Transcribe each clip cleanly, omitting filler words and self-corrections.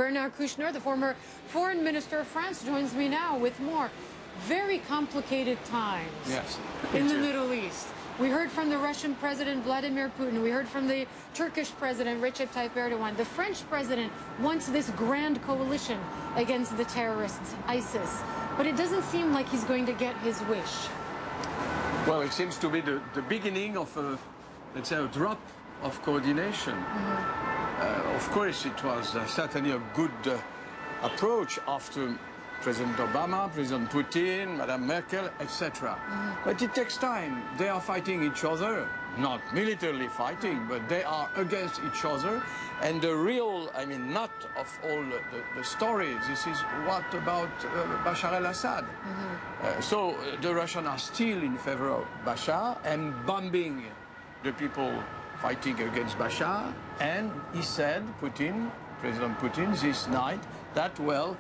Bernard Kouchner, the former foreign minister of France, joins me now with more. Very complicated times in the Middle East. We heard from the Russian President Vladimir Putin. We heard from the Turkish President Recep Tayyip Erdogan. The French President wants this grand coalition against the terrorists, ISIS. But it doesn't seem like he's going to get his wish. Well, it seems to be the beginning of a, let's say, a drop of coordination. Of course, it was certainly a good approach after President Obama, President Putin, Madame Merkel, etc. But it takes time. They are fighting each other, not militarily fighting, but they are against each other. And the real, I mean, nut of all the story, this is what about Bashar al-Assad. So the Russians are still in favor of Bashar and bombing the people fighting against Bashar. And he said, Putin, President Putin, this night, that, well,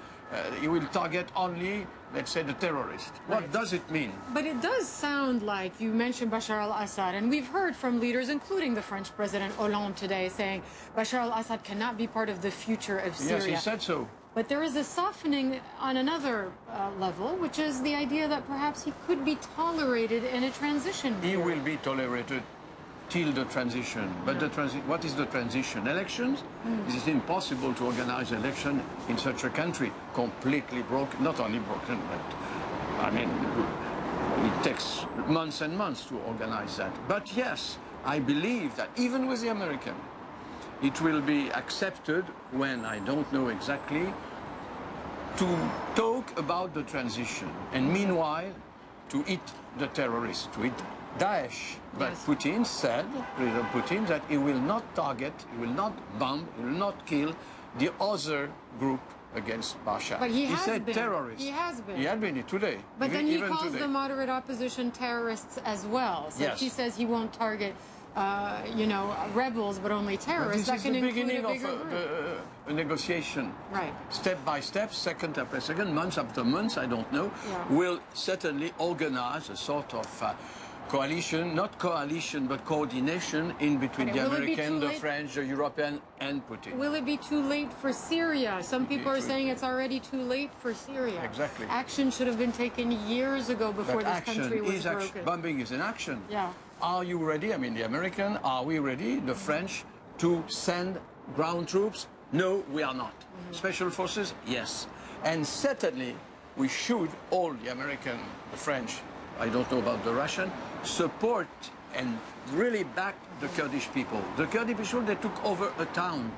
he will target only, let's say, the terrorists. What does it mean? But it does sound like, you mentioned Bashar al-Assad, and we've heard from leaders, including the French President Hollande today, saying Bashar al-Assad cannot be part of the future of Syria. Yes, he said so. But there is a softening on another level, which is the idea that perhaps he could be tolerated in a transition period. He will be tolerated till the transition. But what is the transition? Elections? It is impossible to organize election in such a country. Completely broken, not only broken, but I mean, it takes months and months to organize that. But yes, I believe that even with the American, it will be accepted when, I don't know exactly, to talk about the transition. And meanwhile, to hit the terrorists, to hit Daesh. But Putin said, President Putin, that he will not target, he will not bomb, he will not kill the other group against Bashar. But he said terrorists. He has been. He had been today. But then he calls the moderate opposition terrorists as well. So if he says he won't target, you know, rebels, but only terrorists, that can include a bigger group. A negotiation. Right. Step by step, second after second, month after month, I don't know, will certainly organize a sort of coalition, not coalition, but coordination in between the American, the French, the European, and Putin. Will it be too late for Syria? Some people are saying it's already too late for Syria. Exactly. Action should have been taken years ago before this country was broken. Bombing is an action. Yeah. Are you ready? I mean, the American, are we ready, the French, to send ground troops? No, we are not. Special forces? Yes. And certainly, we should, all the American, the French, I don't know about the Russian, support and really back the Kurdish people. The Kurdish people, they took over a town,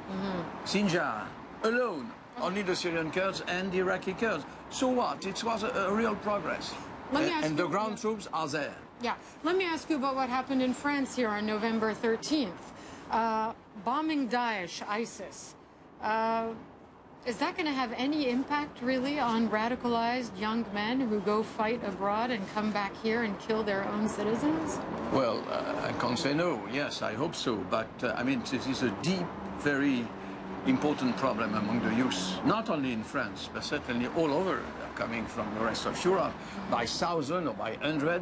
Sinjar, alone. Only the Syrian Kurds and the Iraqi Kurds. So what? It was a real progress. And the ground troops are there. Yeah. Let me ask you about what happened in France here on November 13th. Bombing Daesh, ISIS. Is that going to have any impact, really, on radicalized young men who go fight abroad and come back here and kill their own citizens? Well, I can't say no. Yes, I hope so. But, I mean, this is a deep, very important problem among the youth, not only in France, but certainly all over, coming from the rest of Europe. By thousand or by hundred,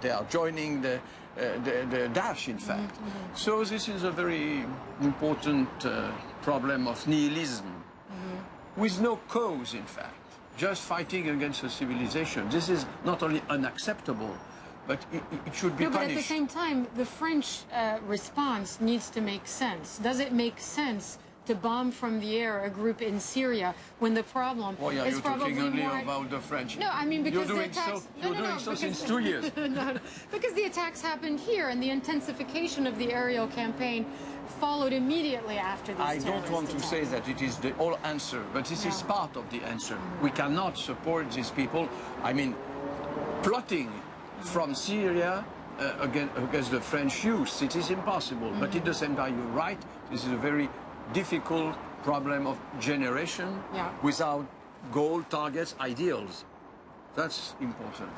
they are joining the Daesh, in fact. So this is a very important problem of nihilism. With no cause, in fact, just fighting against a civilization. This is not only unacceptable, but it should be punished. But at the same time, the French response needs to make sense. Does it make sense to bomb from the air a group in Syria when the problem is probably you're talking only about the French. No, I mean, because you're doing so since 2 years. Because the attacks happened here, and the intensification of the aerial campaign followed immediately after this. I don't want to say that it is the whole answer, but this is part of the answer. We cannot support these people. I mean, plotting from Syria against the French youth. It is impossible. But at the same time, you're right. This is a very difficult problem of generation without goal, targets, ideals. That's important.